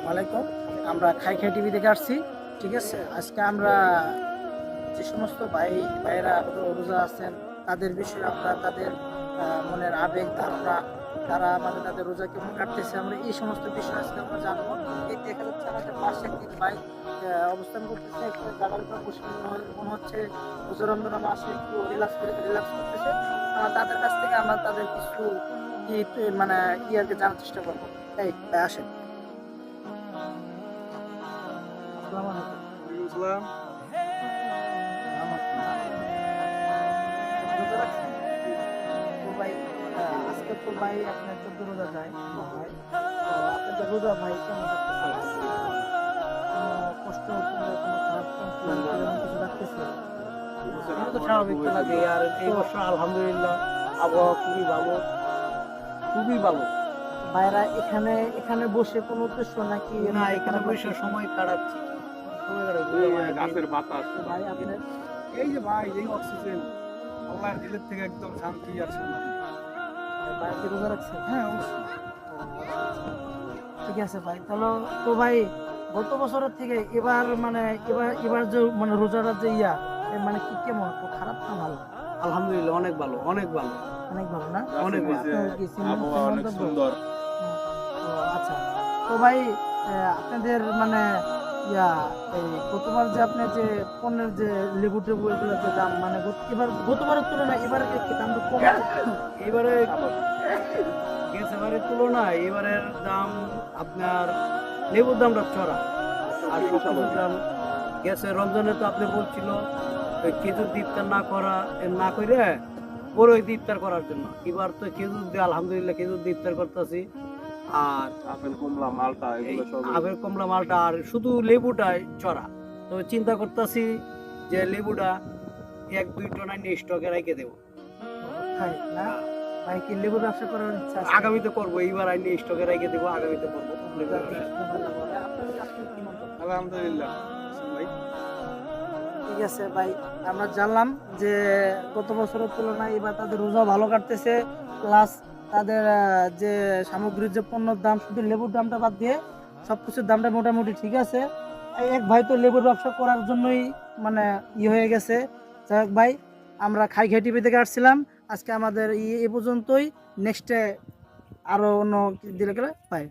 আলাইকুম। আমরা খাই খাই টিভি থেকে আসছি। ঠিক আছে, আজকে আমরা যে সমস্ত ভাইয়েরা রোজা আছেন তাদের বিষয়ে আমরা তাদের মনের আবেগ ধারণা, তারা মানে তাদের রোজা কেমন কাটতেছে, আমরা এই সমস্ত বিষয় আজকে আমরা জানবো। এই দেখা যাচ্ছে আমাদের পাশে একটি ভাই অবস্থান করতেছে, একটু জায়গার উপর বসে মনে হচ্ছে রোজা রমজান মাসে একটু রিল্যাক্স করতেছে। তাদের কাছ থেকে আমরা তাদের কিছু মানে আর কি জানার চেষ্টা করবো। এই ভাই আসেন। আসসালামু আলাইকুম। আসসালাম। রোজা রাখছেন? তো ভাই আজকে তো ভাই আপনার 14 রোজা যায় ভাই। তো আপনাদের রোজা ভাই কেমন কাটতেছে? কোনো কষ্ট কিংবা কোনো খারাপ এরকম কিছু লাগতেছে? এটা তো স্বাভাবিক তো লাগে। আর এই বছর আলহামদুলিল্লাহ আবহাওয়া খুবই ভালো, খুবই ভালো। ভাইরা এখানে এখানে বসে কোনো উদ্দেশ্য নাকি না, এখানে বসে সময় কাটাচ্ছি। সময় কাটাচ্ছি। গাছের বাতাস। তো ভাই আপনার এই যে ভাই, এই অক্সিজেন আল্লাহর দিলের থেকে একদম শান্তি আর শান্তি। ভাই কি রোজা রাখছেন? হ্যাঁ, অবশ্যই। ঠিক আছে ভাই, তাহলে তো ভাই গত বছরের থেকে এবার মানে এবার যে মানে রোজাটা যে মানে কি কেমন, একটু খারাপ না ভালো? আলহামদুলিল্লাহ অনেক ভালো, অনেক ভালো। অনেক ভালো না? অনেক ভালো। আপনার কি আবহাওয়া অনেক মন্তব্য? সুন্দর। ও আচ্ছা। তো ভাই আপনাদের মানে এই গতবার যে আপনি যে পণ্যের যে লেবু টেবু এগুলোর যে দাম মানে এবার গতবারের তুলনায় এবারে কি দামটা কম আছে? এবারে গেছেবারের তুলনায় এবারের দাম আপনার লেবুর দামটা চড়া। আর সবকিছুর দাম গেছে। রমজানে তো আপনি বলছিল ওই খেজুর দিয়ে ইফতার না করে বড় দিয়ে ইফতার করার জন্য। এবার তো খেজুর দিয়ে আলহামদুলিল্লাহ খেজুর দিয়ে ইফতার করতেছি। আর আপেল, কমলা, মালটা এগুলো সব আপেল কমলা মালটা আর শুধু লেবুটাই চড়া। তবে চিন্তা করতেছি যে লেবুটা 1-2 টন নিয়ে স্টকে রেখে দেবো। ভাই না ভাই কি লেবুর ব্যবসা করার ইচ্ছা আছে? আগামীতে করবো, এইবার আইনি স্টকে রেখে দেবো, আগামীতে করবো। আলহামদুলিল্লাহ। ভাই ঠিক আছে ভাই, আমরা জানলাম যে গত বছরের তুলনায় এবার তাদের রোজা ভালো কাটতেছে, প্লাস তাদের যে সামগ্রীর যে পণ্যের দাম, শুধু লেবুর দামটা বাদ দিয়ে সবকিছুর দামটা মোটামুটি ঠিক আছে। এক ভাই তো লেবুর ব্যবসা করার জন্যই মানে হয়ে গেছে। যাই হোক ভাই, আমরা খাই খাই টিভি থেকে আসছিলাম। আজকে আমাদের এ পর্যন্তই। নেক্সটে আরো অন্য দিলে গেলে বাই।